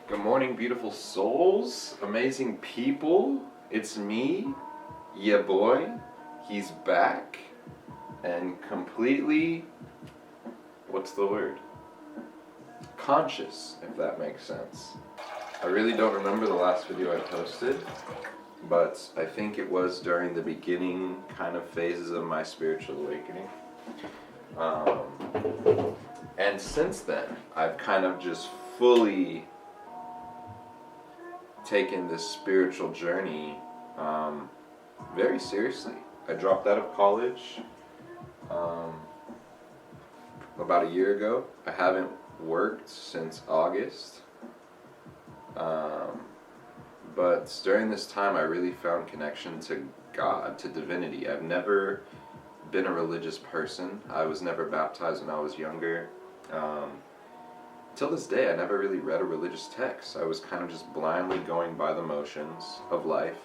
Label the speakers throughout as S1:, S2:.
S1: Good morning, beautiful souls, amazing people. It's me, ya boy. He's back and completely, what's the word? Conscious, if that makes sense. I really don't remember the last video I posted, but I think it was during the beginning kind of phases of my spiritual awakening. And since then, I've kind of just fully taken this spiritual journey very seriously. I dropped out of college about a year ago. I haven't worked since August. But during this time I really found connection to God, to divinity. I've never been a religious person. I was never baptized when I was younger. Till this day, I never really read a religious text. I was kind of just blindly going by the motions of life,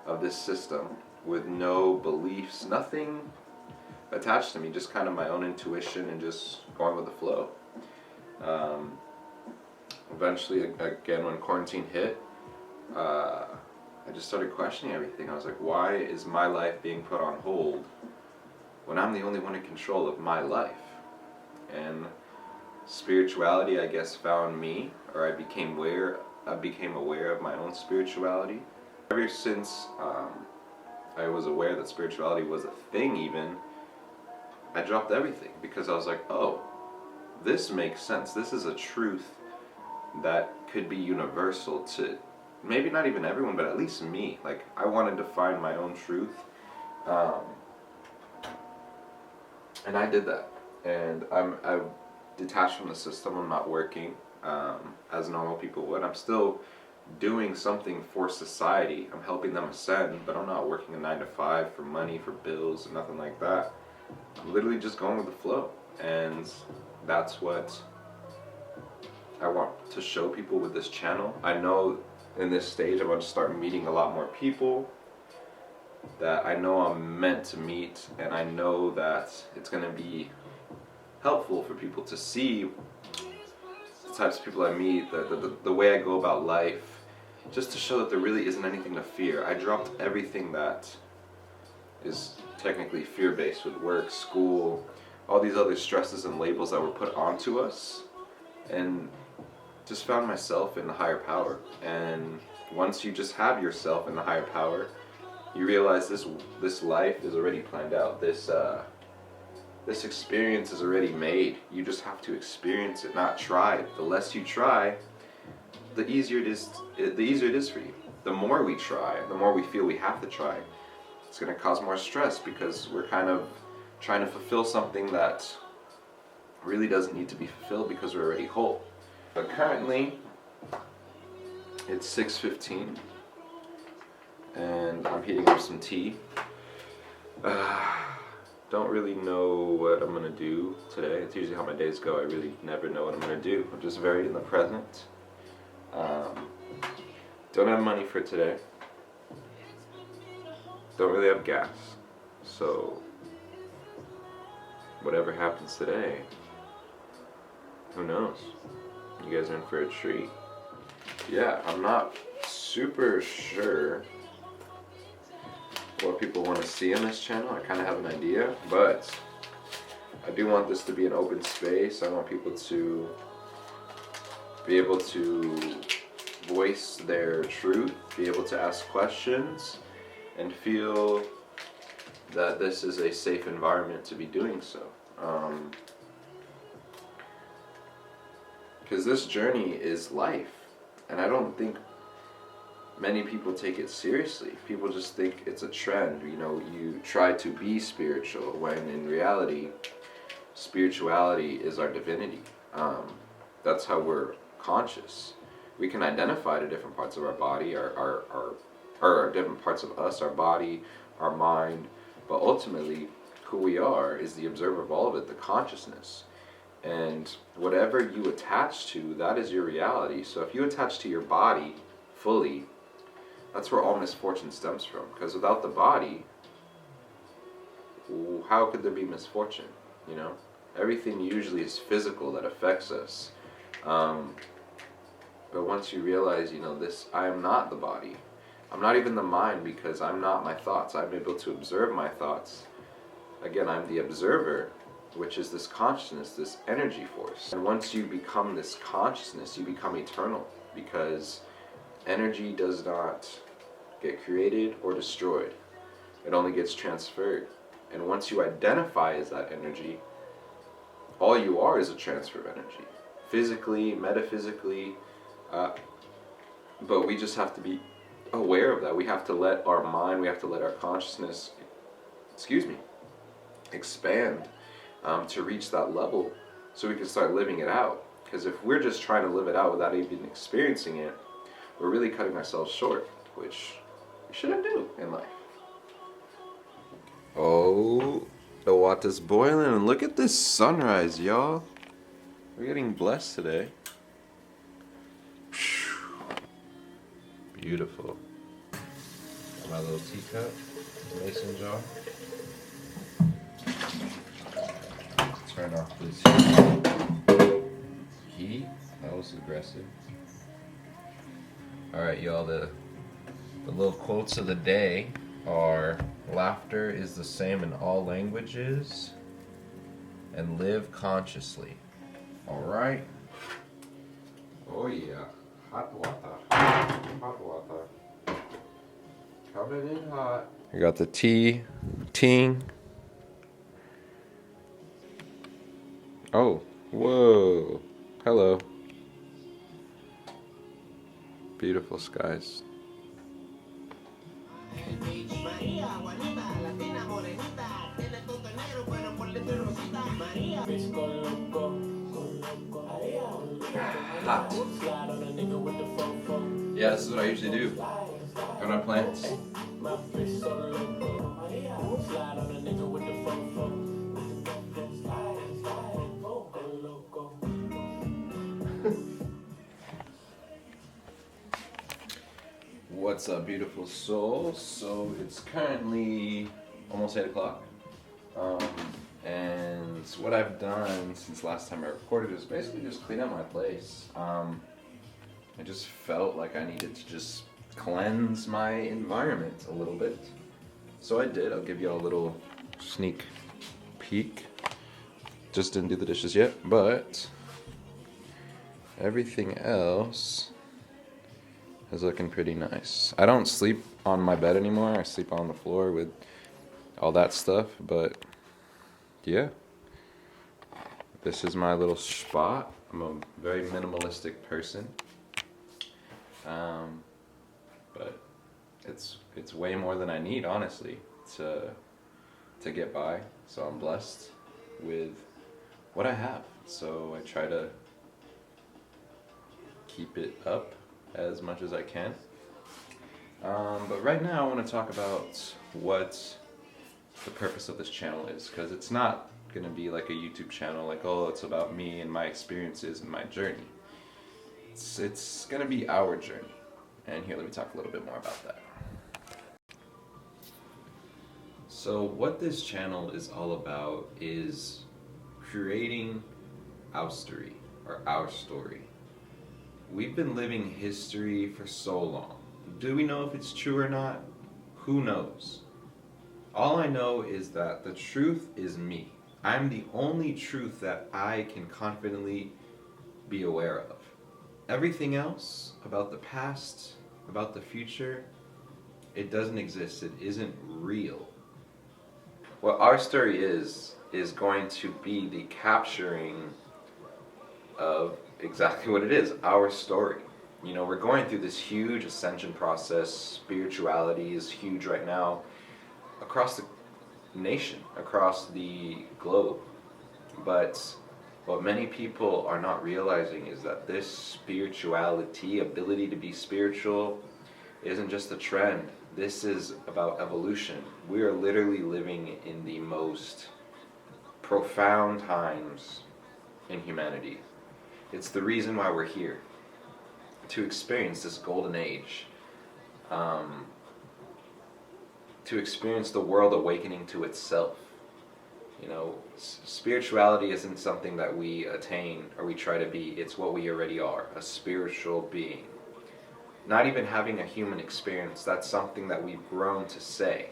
S1: of this system, with no beliefs, nothing attached to me, just kind of my own intuition and just going with the flow. Eventually, again, when quarantine hit, I just started questioning everything. I was like, why is my life being put on hold when I'm the only one in control of my life? And spirituality, I guess, found me, or I became aware of my own spirituality. Ever since I was aware that spirituality was a thing even, I dropped everything because I was like, oh, this makes sense. This is a truth that could be universal to maybe not even everyone, but at least me. Like, I wanted to find my own truth. And I did that. And I've detached from the system. I'm not working as normal people would. I'm still doing something for society. I'm helping them ascend, but I'm not working a 9 to 5 for money, for bills, or nothing like that. I'm literally just going with the flow. And that's what I want to show people with this channel. I know in this stage I want to start meeting a lot more people that I know I'm meant to meet, and I know that it's going to be helpful for people to see the types of people I meet, the way I go about life, just to show that there really isn't anything to fear. I dropped everything that is technically fear-based with work, school, all these other stresses and labels that were put onto us, and just found myself in the higher power. And once you just have yourself in the higher power, you realize this life is already planned out. This experience is already made. You just have to experience it, not try it. The less you try, the easier it is for you. The more we try, the more we feel we have to try, it's going to cause more stress because we're kind of trying to fulfill something that really doesn't need to be fulfilled because we're already whole. But currently, it's 6:15, and I'm heating up some tea. Don't really know what I'm gonna do today. It's usually how my days go. I really never know what I'm gonna do. I'm just very in the present. Don't have money for today. Don't really have gas. So whatever happens today, who knows? You guys are in for a treat. Yeah, I'm not super sure what people want to see on this channel. I kind of have an idea, but I do want this to be an open space. I want people to be able to voice their truth, be able to ask questions, and feel that this is a safe environment to be doing so. Because this journey is life, and I don't think many people take it seriously. People just think it's a trend. You know, you try to be spiritual when in reality, spirituality is our divinity. That's how we're conscious. We can identify the different parts of our body, our different parts of us, our body, our mind, but ultimately, who we are is the observer of all of it, the consciousness. And whatever you attach to, that is your reality. So if you attach to your body fully, that's where all misfortune stems from. Because without the body, how could there be misfortune? You know, everything usually is physical that affects us. But once you realize, you know, this, I am not the body. I'm not even the mind, because I'm not my thoughts. I'm able to observe my thoughts. Again, I'm the observer, which is this consciousness, this energy force. And once you become this consciousness, you become eternal, because energy does not get created or destroyed. It only gets transferred. And once you identify as that energy, all you are is a transfer of energy. Physically, metaphysically, but we just have to be aware of that. We have to let our mind, we have to let our consciousness, expand to reach that level so we can start living it out. Because if we're just trying to live it out without even experiencing it, we're really cutting ourselves short, which we shouldn't do in life. Oh, the water's boiling, and look at this sunrise, y'all. We're getting blessed today. Beautiful. Got my little teacup, mason jar. Turn off this heat. That was aggressive. Alright, y'all, the little quotes of the day are: laughter is the same in all languages, and live consciously. Alright. Oh yeah. Hot water. Hot water. Coming in hot. We got the ting. Oh, whoa. Hello. Beautiful skies. Hot. Yeah, this is what I usually do. Going on plants. What's up, beautiful soul? So it's currently almost 8 o'clock. And what I've done since last time I recorded is basically just clean up my place. I just felt like I needed to just cleanse my environment a little bit. So I did. I'll give you all a little sneak peek. Just didn't do the dishes yet, but everything else is looking pretty nice. I don't sleep on my bed anymore. I sleep on the floor with all that stuff, but yeah. This is my little spot. I'm a very minimalistic person. But it's way more than I need, honestly, to get by. So I'm blessed with what I have. So I try to keep it up as much as I can. But right now I want to talk about what the purpose of this channel is, because it's not going to be like a YouTube channel like, oh, it's about me and my experiences and my journey. It's going to be our journey. And here, let me talk a little bit more about that. So what this channel is all about is creating Oustory, or our story. We've been living history for so long. Do we know if it's true or not? Who knows? All I know is that the truth is me. I'm the only truth that I can confidently be aware of. Everything else about the past, about the future, it doesn't exist. It isn't real. What our story is going to be the capturing of exactly what it is, our story. You know, we're going through this huge ascension process. Spirituality is huge right now across the nation, across the globe. But what many people are not realizing is that this spirituality, ability to be spiritual, isn't just a trend. This is about evolution. We are literally living in the most profound times in humanity. It's the reason why we're here, to experience this golden age, to experience the world awakening to itself. You know, spirituality isn't something that we attain or we try to be. It's what we already are, a spiritual being. Not even having a human experience, that's something that we've grown to say.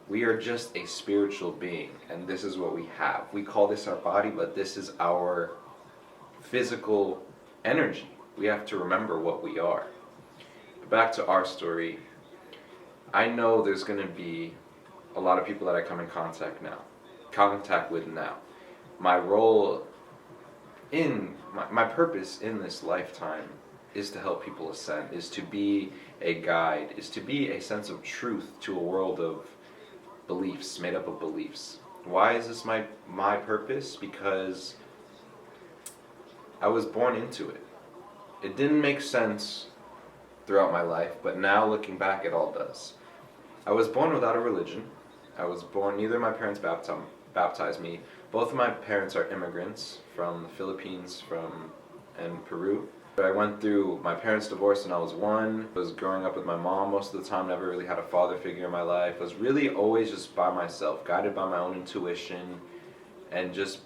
S1: We are just a spiritual being, and this is what we have. We call this our body, but this is our physical energy. We have to remember what we are. Back to our story. I know there's going to be a lot of people that I come in contact with now. My role in, my purpose in this lifetime is to help people ascend, is to be a guide, is to be a sense of truth to a world of beliefs, made up of beliefs. Why is this my purpose? Because I was born into it. It didn't make sense throughout my life, but now looking back, it all does. I was born without a religion. I was born, neither of my parents baptized me. Both of my parents are immigrants from the Philippines and Peru. But I went through my parents' divorce when I was 1. I was growing up with my mom most of the time, never really had a father figure in my life. I was really always just by myself, guided by my own intuition, and just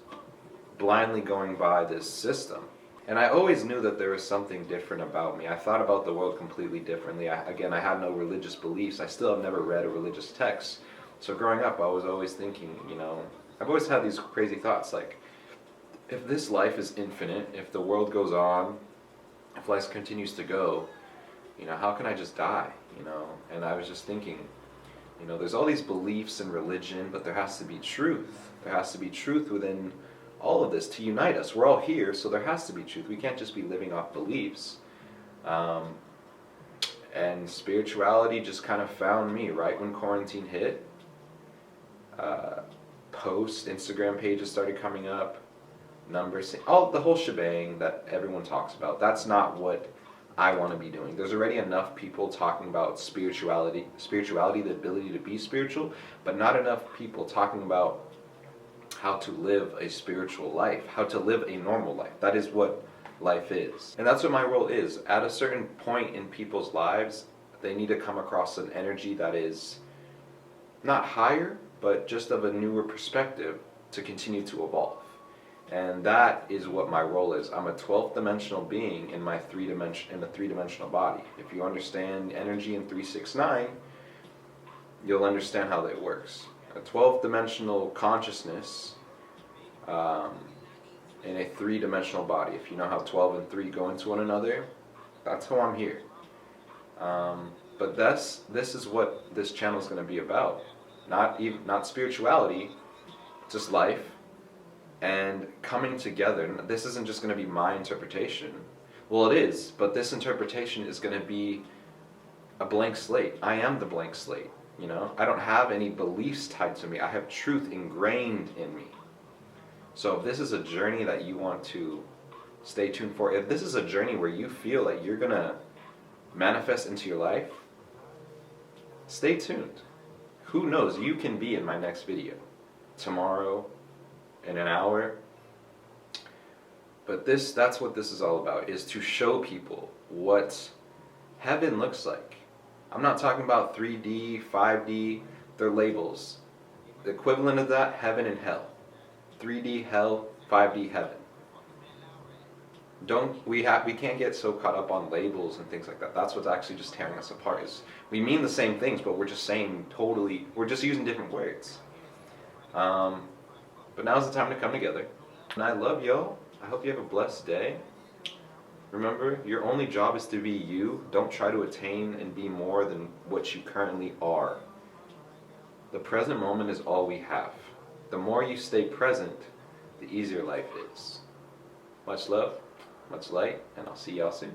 S1: blindly going by this system. And I always knew that there was something different about me. I thought about the world completely differently. I had no religious beliefs. I still have never read a religious text. So growing up, I was always thinking, I've always had these crazy thoughts like, if this life is infinite, if the world goes on, if life continues to go, how can I just die, And I was just thinking, there's all these beliefs in religion, but there has to be truth. There has to be truth within all of this to unite us. We're all here, so there has to be truth. We can't just be living off beliefs. And spirituality just kind of found me right when quarantine hit. Instagram pages started coming up, numbers, the whole shebang that everyone talks about. That's not what I want to be doing. There's already enough people talking about spirituality, the ability to be spiritual, but not enough people talking about how to live a spiritual life, how to live a normal life. That is what life is. And that's what my role is. At a certain point in people's lives, they need to come across an energy that is not higher, but just of a newer perspective to continue to evolve. And that is what my role is. I'm a 12th dimensional being in a three-dimensional body. If you understand energy in 369, you'll understand how that works. A 12th dimensional consciousness in a three-dimensional body. If you know how 12 and 3 go into one another, that's how I'm here. But this is what this channel is going to be about. Not spirituality, just life and coming together. This isn't just going to be my interpretation. Well, it is, but this interpretation is going to be a blank slate. I am the blank slate. I don't have any beliefs tied to me. I have truth ingrained in me. So if this is a journey that you want to stay tuned for, if this is a journey where you feel like you're going to manifest into your life, stay tuned. Who knows, you can be in my next video tomorrow, in an hour. But that's what this is all about, is to show people what heaven looks like. I'm not talking about 3D, 5D, they're labels. The equivalent of that, heaven and hell. 3D hell, 5D heaven. We can't get so caught up on labels and things like that. That's what's actually just tearing us apart. Is we mean the same things, but we're just we're just using different words. But now's the time to come together. And I love y'all. I hope you have a blessed day. Remember, your only job is to be you. Don't try to attain and be more than what you currently are. The present moment is all we have. The more you stay present, the easier life is. Much love, much light, and I'll see y'all soon.